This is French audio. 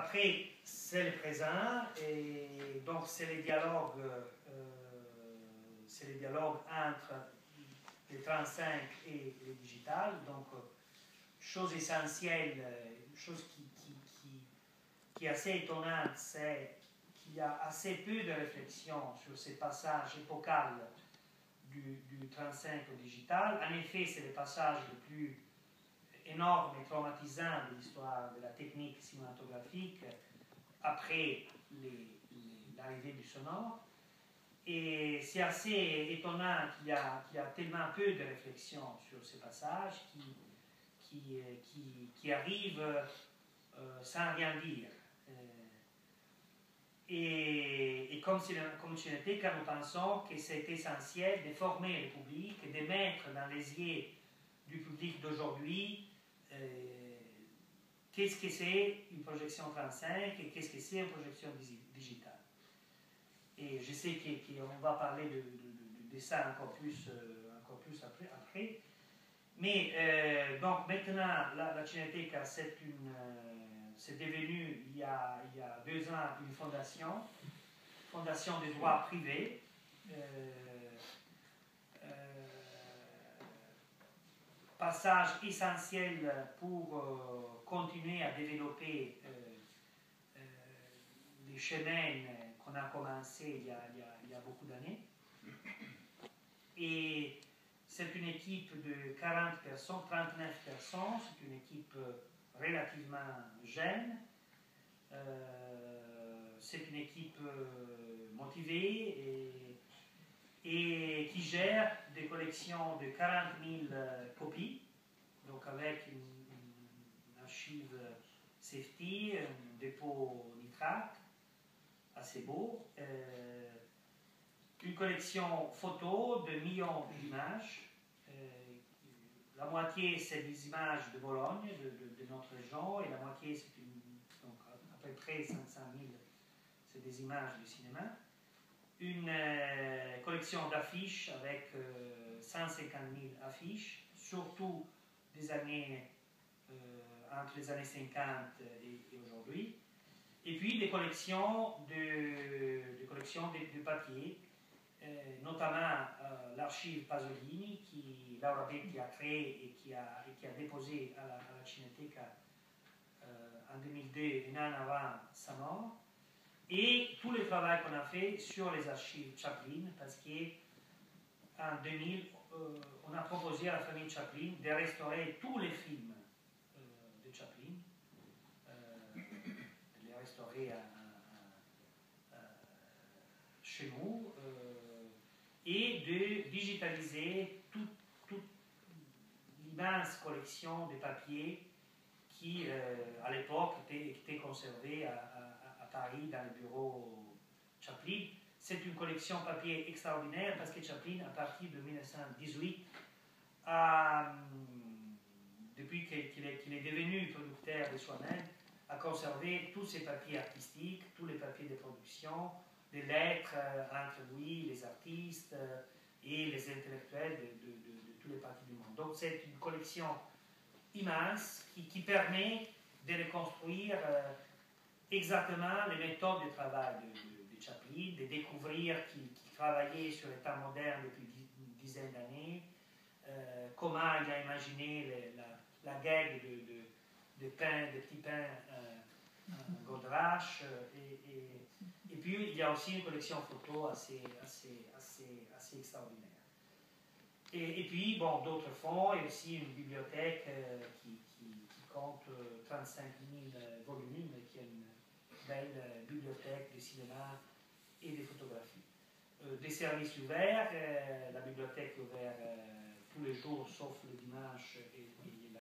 après, c'est le présent, et donc c'est les dialogues entre les 35 et les digital. Donc, chose essentielle, chose qui est assez étonnante, c'est qu'il y a assez peu de réflexion sur ces passages épocaux du 35 au digital. En effet, c'est le passage le plus énorme et traumatisant de l'histoire de la technique cinématographique après l'arrivée du sonore. Et c'est assez étonnant qu'il y a tellement peu de réflexion sur ces passages qui arrivent sans rien dire. Et comme ce n'était qu'en nous pensons que c'est essentiel de former le public et de mettre dans les yeux du public d'aujourd'hui qu'est-ce que c'est une projection 35 et qu'est-ce que c'est une projection digitale. Et je sais qu'on va parler de ça encore plus après. Mais donc maintenant, la Cinéteca, c'est devenu, il y a 2 ans, une fondation de droit privé. Passage essentiel pour continuer à développer les chemins qu'on a commencé il y a beaucoup d'années. Et c'est une équipe de 40 personnes, 39 personnes, c'est une équipe relativement jeune. C'est une équipe motivée et qui gère des collections de 40 000 copies, donc avec une archive safety, un dépôt nitrate assez beau, une collection photo de millions d'images. La moitié, c'est des images de Bologne, de notre région, et la moitié, c'est donc à peu près 500 000, c'est des images de cinéma. Une collection d'affiches avec 150 000 affiches, surtout des années, entre les années 50 et aujourd'hui. Et puis des collections de papier, notamment l'archive Pasolini, Laura Betti a créé et qui a déposé à la Cinéteca en 2002, un an avant sa mort. Et tout le travail qu'on a fait sur les archives Chaplin, parce qu'en 2000, on a proposé à la famille Chaplin de restaurer tous les films de Chaplin, de les restaurer chez nous, et de digitaliser toute l'immense collection de papiers qui, à l'époque, était conservée à Paris, dans le bureau Chaplin. C'est une collection papier extraordinaire parce que Chaplin, à partir de 1918, depuis qu'il est devenu producteur de soi-même, a conservé tous ses papiers artistiques, tous les papiers de production, des lettres entre lui, les artistes et les intellectuels de toutes les parties du monde. Donc c'est une collection immense qui permet de reconstruire exactement les méthodes de travail de Chaplin, de découvrir qu'il travaillait sur les temps modernes depuis une dizaine d'années, comment il a imaginé la guerre de petits pains Godrache, et puis il y a aussi une collection photo assez extraordinaire. Et puis, bon, d'autres fonds, et aussi une bibliothèque qui compte 35 000 volumes, qui est une belle bibliothèque de cinéma et de photographie. Des services ouverts, la bibliothèque est ouverte tous les jours, sauf le dimanche et